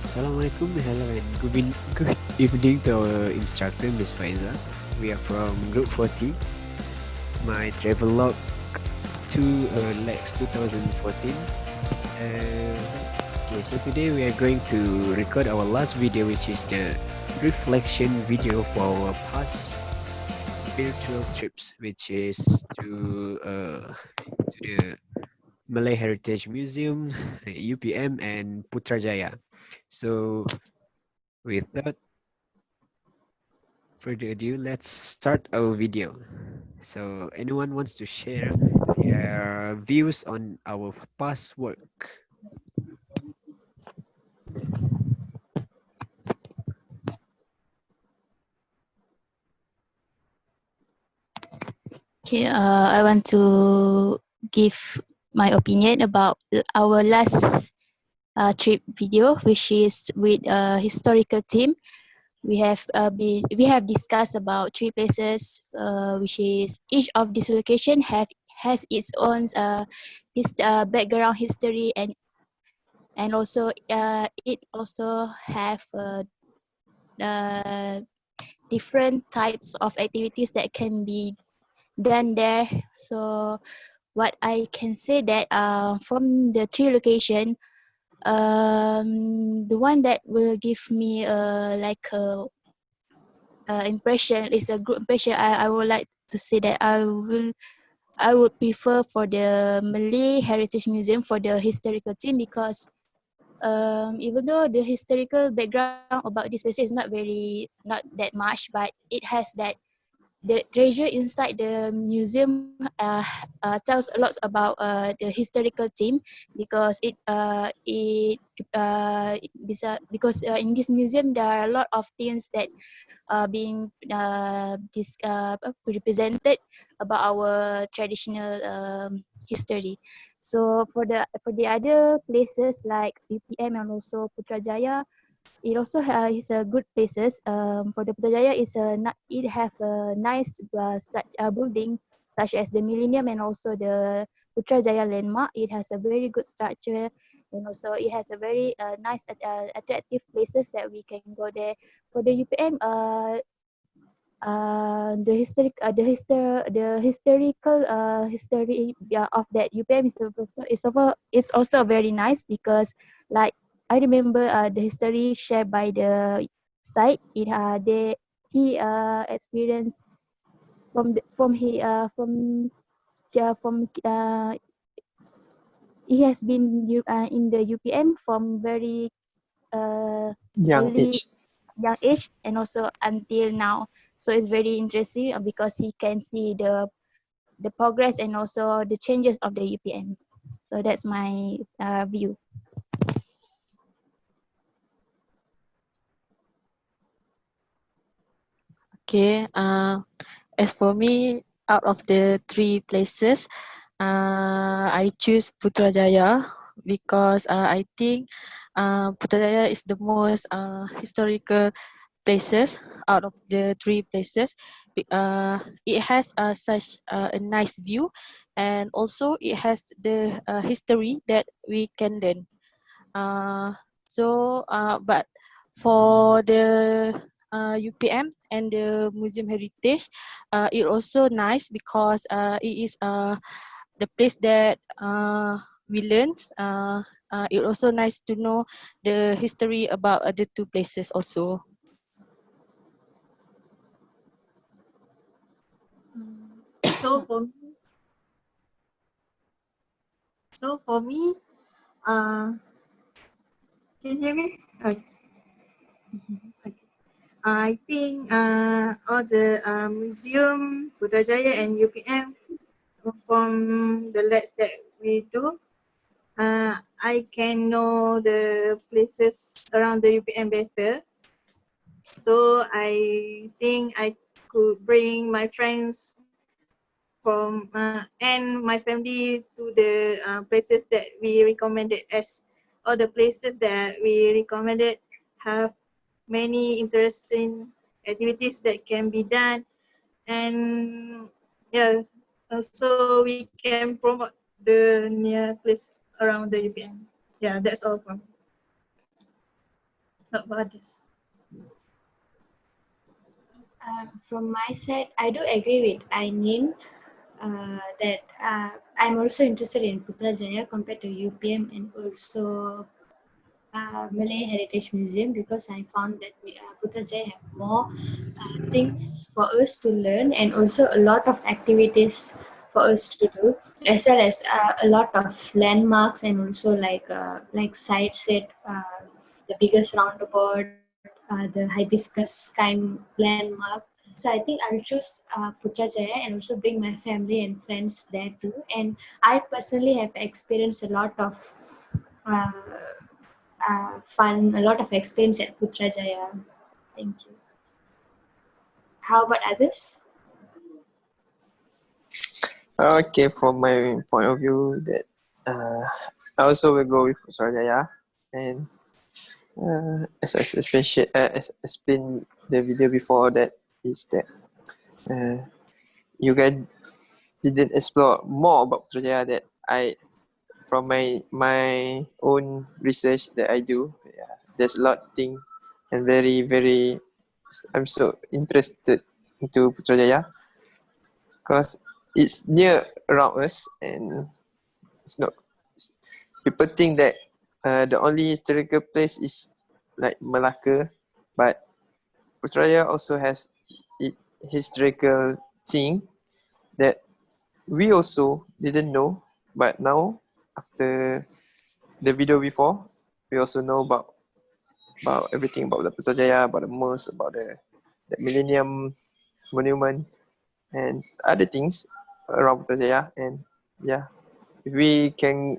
Assalamualaikum, hello and good evening to our instructor, Miss Faiza. We are from Group 40, my Travelogue to Lex 2014. Okay, so today we are going to record our last video, which is the reflection video for our past virtual trips, which is to the Malay Heritage Museum, UPM, and Putrajaya. So, without further ado, let's start our video. So, anyone wants to share their views on our past work? Okay, I want to give my opinion about our last trip video, which is with a historical team. We have discussed about three places, which is each of this location has its own background history, and also it also have uh, different types of activities that can be done there. So what I can say that from the three location, the one that will give me like a impression is a good impression. I would like to say that I would prefer for the Malay Heritage Museum for the historical team, because even though the historical background about this place is not that much, but it has that the treasure inside the museum tells a lot about the historical theme, because because in this museum there are a lot of things that are being represented about our traditional history. So for the other places like UPM and also Putrajaya, it also is a good places. For the Putrajaya, it have a nice building such as the Millennium and also the Putrajaya landmark. It has a very good structure, and also it has a very nice attractive places that we can go there. For the UPM, the historical history of that UPM is also very nice, because like I remember the history shared by the site. He experienced from the, from he has been in the UPM from very Young early age. young age and also until now. So it's very interesting because he can see the progress and also the changes of the UPM. So that's my view. Okay. As for me, out of the three places, I choose Putrajaya because I think Putrajaya is the most historical places out of the three places. It has such a nice view, and also it has the history that we can learn. But for the UPM and the Museum Heritage, it also nice because it is the place that we learned. It also nice to know the history about the two places also. So for me, uh, can you hear me? Okay. I think all the museum, Putrajaya and UPM, from the labs that we do, I can know the places around the UPM better. So I think I could bring my friends from and my family to the places that we recommended, as all the places that we recommended have many interesting activities that can be done, and yes, so we can promote the near place around the UPM. Yeah, that's all from me. How about this? From my side, I do agree with Ainin that I'm also interested in Putrajaya compared to UPM and also Malay Heritage Museum because I found that Putrajaya have more things for us to learn and also a lot of activities for us to do as well as a lot of landmarks and also like sites at the biggest roundabout, the hibiscus kind landmark. So I think I'll choose Putrajaya and also bring my family and friends there too. And I personally have experienced a lot of uh, fun, a lot of experience at Putrajaya. Thank you. How about others? Okay, from my point of view, that I also will go with Putrajaya, and as I explained the video before, that is that you guys didn't explore more about Putrajaya. That I, from my own research that I do, yeah, there's a lot thing, and very I'm so interested into Putrajaya because it's near around us, and it's not. People think that the only historical place is like Malacca, but Putrajaya also has historical thing that we also didn't know, but now after the video before, we also know about everything about the Putrajaya, about the mosque, about the Millennium Monument, and other things around Putrajaya. And yeah, if we can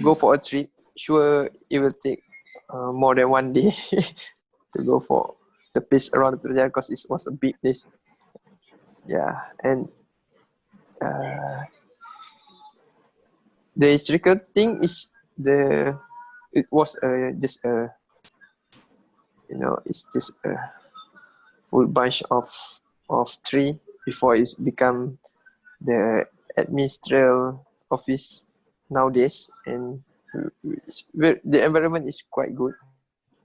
go for a trip, sure it will take more than one day to go for the place around Putrajaya because it was a big place. Yeah, and the historical thing is it was just a, it's just a full bunch of tree before it's become the administrative office nowadays, and the environment is quite good,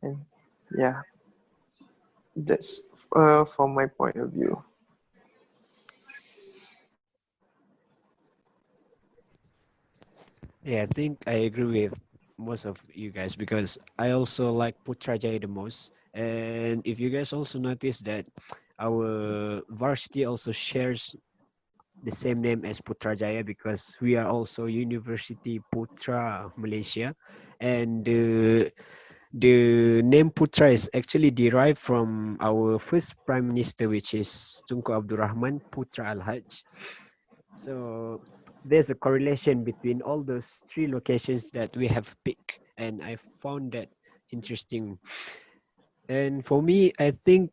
and yeah, that's from my point of view. Yeah, I think I agree with most of you guys because I also like Putrajaya the most. And if you guys also notice that our varsity also shares the same name as Putrajaya because we are also University Putra Malaysia, and the name Putra is actually derived from our first prime minister, which is Tunku Abdul Rahman Putra Al Hajj. So there's a correlation between all those three locations that we have picked, and I found that interesting. And for me, I think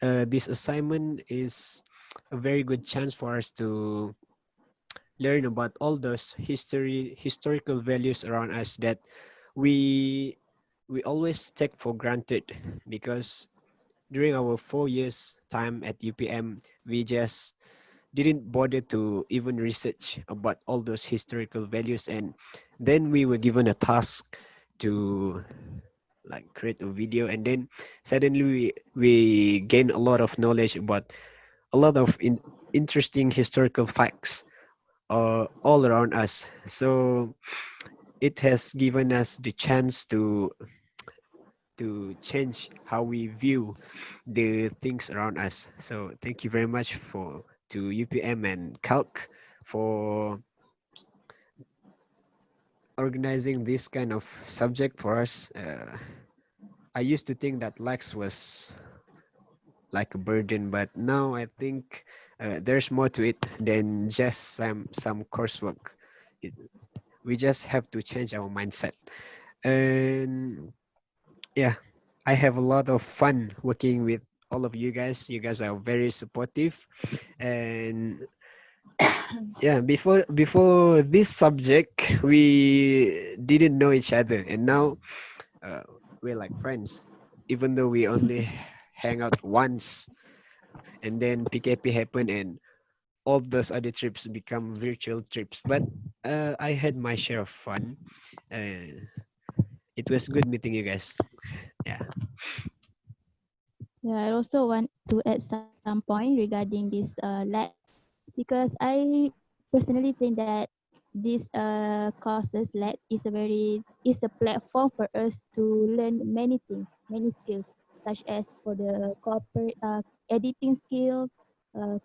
this assignment is a very good chance for us to learn about all those historical values around us that we we always take for granted because during our 4 years time at UPM, we just didn't bother to even research about all those historical values, and then we were given a task to like create a video, and then suddenly we gain a lot of knowledge about a lot of interesting historical facts all around us. So it has given us the chance to change how we view the things around us. So thank you very much for to UPM and Calc for organizing this kind of subject for us. I used to think that Lex was like a burden, but now I think there's more to it than just some coursework. It, we just have to change our mindset. And yeah, I have a lot of fun working with all of you guys. You guys are very supportive, and yeah, before this subject, we didn't know each other, and now uh, we're like friends, even though we only hang out once, and then PKP happened, and all those other trips become virtual trips. But I had my share of fun. Uh, it was good meeting you guys. Yeah. Yeah, I also want to add some point regarding this labs because I personally think that this courses lab is a platform for us to learn many things, many skills, such as for the corporate editing skills,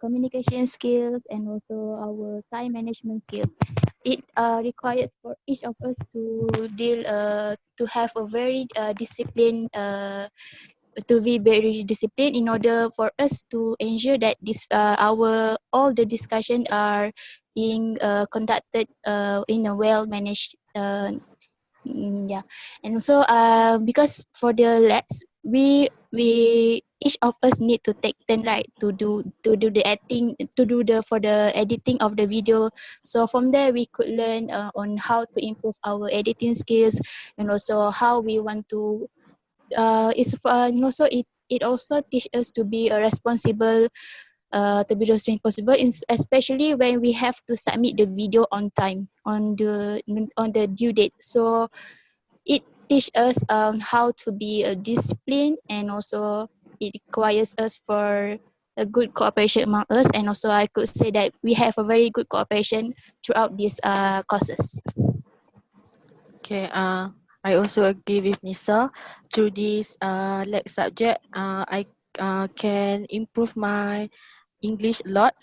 communication skills, and also our time management skills. It requires for each of us to have a very disciplined to be very disciplined in order for us to ensure that this our all the discussion are being conducted in a well managed yeah. And also because for the labs we each of us need to take turn, right, to do the editing, to do the for the editing of the video. So from there we could learn on how to improve our editing skills, and also how we want to and also it also teach us to be responsible especially when we have to submit the video on time on the due date. So it teach us how to be disciplined, and also it requires us for a good cooperation among us, and also I could say that we have a very good cooperation throughout these courses. Okay, I also agree with Nisa. Through this lab subject, I can improve my English a lot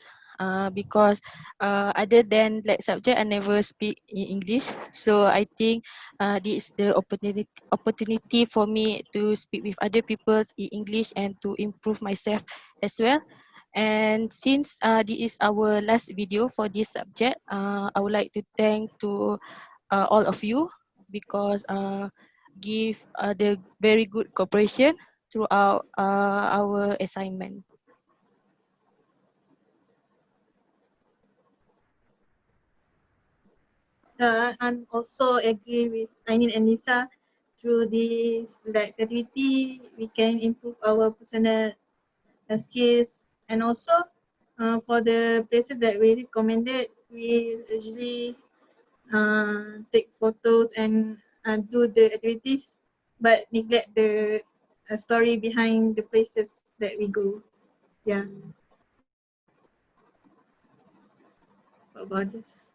because other than like subject, I never speak in English. So I think this is the opportunity for me to speak with other people in English and to improve myself as well. And since this is our last video for this subject, I would like to thank to all of you because give the very good cooperation throughout our assignment. And also agree with Ainin and Lisa. Through this like activity, we can improve our personal skills, and also for the places that we recommended, we usually take photos and do the activities, but neglect the story behind the places that we go. Yeah. What about this?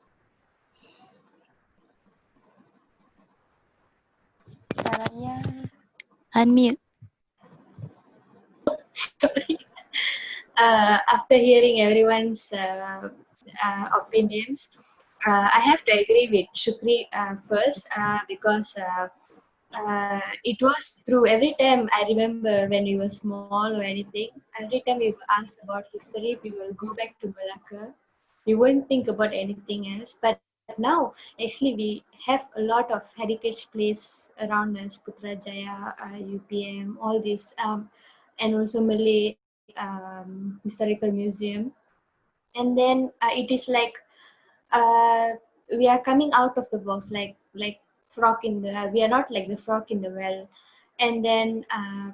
Caranya. Unmute. Sorry. After hearing everyone's opinions, I have to agree with Shukri first because it was through every time I remember when we were small or anything, every time we were asked about history, we will go back to Malacca. We wouldn't think about anything else. But now, actually, we have a lot of heritage place around us, Putrajaya, UPM, all these, and also Malay historical museum. And then it is like uh, we are coming out of the box, like frog in the. We are not like the frog in the well. And then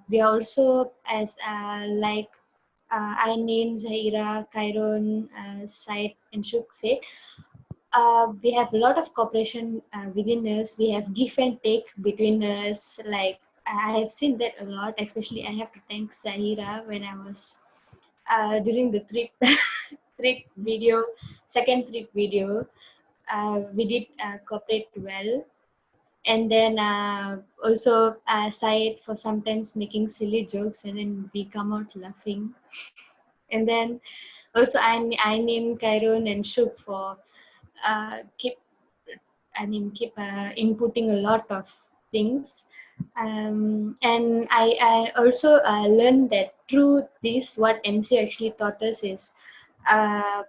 we are also as like I named Zahira, Kairon, Said, and Shuk said, we have a lot of cooperation within us. We have give and take between us. Like I have seen that a lot. Especially, I have to thank Zahira when I was during the trip, trip video, second trip video. We did cooperate well. And then also Syed for sometimes making silly jokes, and then we come out laughing. And then also I named Kairon and Shuk for keep keep inputting a lot of things. And I also learned that through this, what MC actually taught us is uh,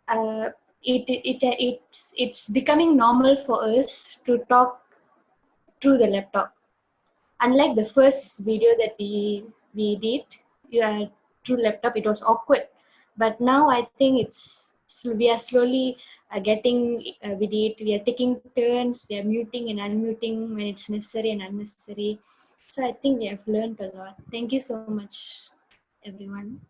uh, it's becoming normal for us to talk through the laptop. Unlike the first video that we did through laptop, it was awkward. But now I think we are slowly getting with it. We are taking turns. We are muting and unmuting when it's necessary and unnecessary. So I think we have learned a lot. Thank you so much, everyone.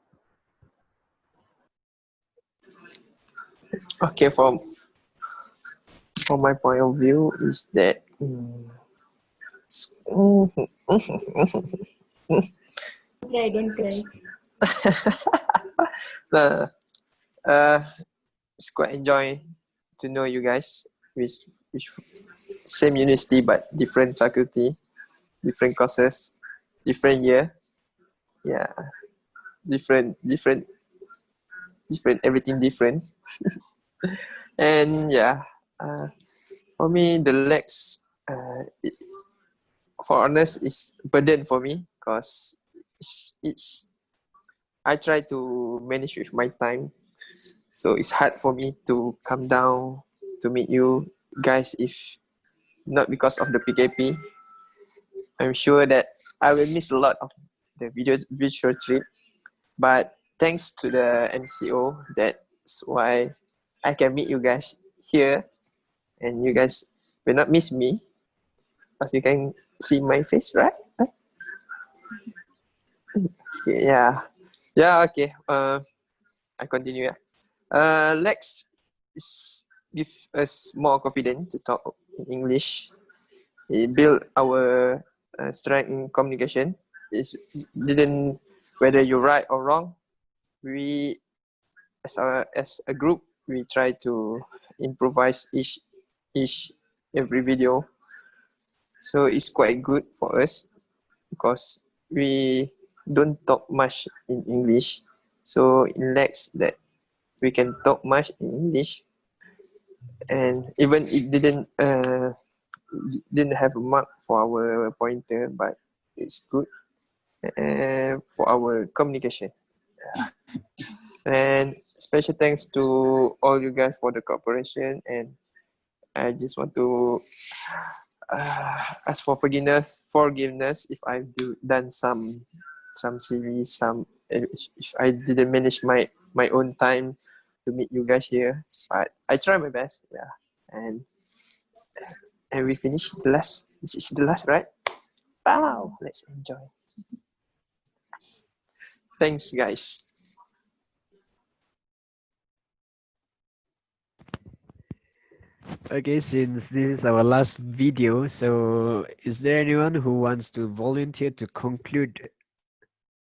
Okay, from my point of view is that Cry, don't cry. uh, it's quite enjoying to know you guys with same university but different faculty, different courses, different year. Yeah, different, everything different. And yeah, for me, the legs, for honest, is burden for me because it's I try to manage with my time, so it's hard for me to come down to meet you guys if not because of the PKP. I'm sure that I will miss a lot of the virtual trip, but thanks to the MCO, that's why I can meet you guys here, and you guys will not miss me because you can see my face, right? Okay, yeah. Okay. I continue. Yeah. Lex is give us more confidence to talk in English. He built our strength in communication. It didn't whether you're right or wrong. We as a group we try to improvise each every video. So it's quite good for us because we don't talk much in English. So in Lex that we can talk much in English, and even it didn't have a mark for our pointer, but it's good for our communication. And special thanks to all you guys for the cooperation, and I just want to ask for forgiveness if I've done some silly if I didn't manage my own time to meet you guys here, but I try my best. Yeah, and we finish the last. This is the last, right? Wow, let's enjoy. Thanks, guys. Okay, since this is our last video, so is there anyone who wants to volunteer to conclude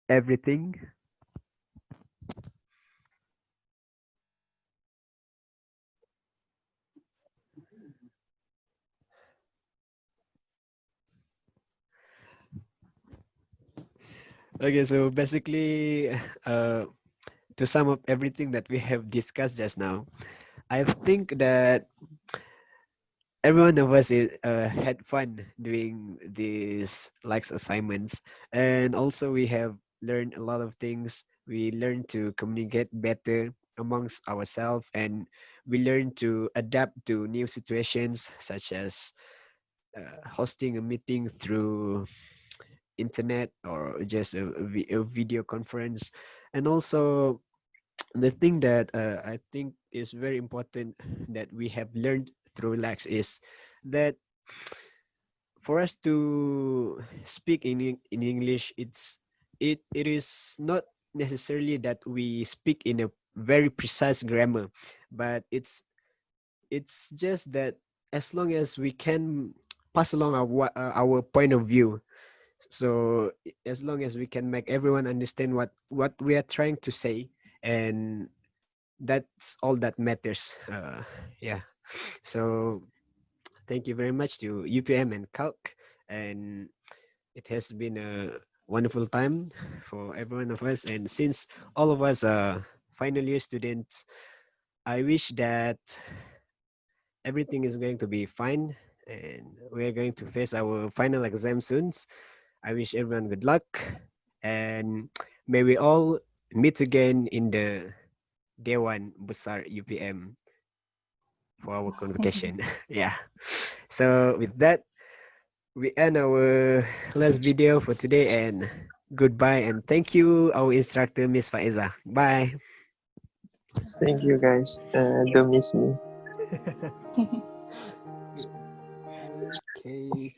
everything? Okay, so basically, to sum up everything that we have discussed just now, I think that every one of us had fun doing these likes assignments, and also we have learned a lot of things. We learned to communicate better amongst ourselves, and we learned to adapt to new situations, such as hosting a meeting through internet or just a video conference. And also the thing that I think is very important that we have learned through Lax is that for us to speak in English, it is not necessarily that we speak in a very precise grammar, but it's just that as long as we can pass along our point of view, so as long as we can make everyone understand what we are trying to say, and that's all that matters. Yeah, so thank you very much to UPM and Calc, and it has been a wonderful time for every one of us. And since all of us are final year students, I wish that everything is going to be fine, and we are going to face our final exam soon. I wish everyone good luck, and may we all meet again in the day one besar UPM for our convocation. Yeah. So with that, we end our last video for today, and goodbye, and thank you our instructor Miss Faiza. Bye. Thank you, guys. Don't miss me. Okay.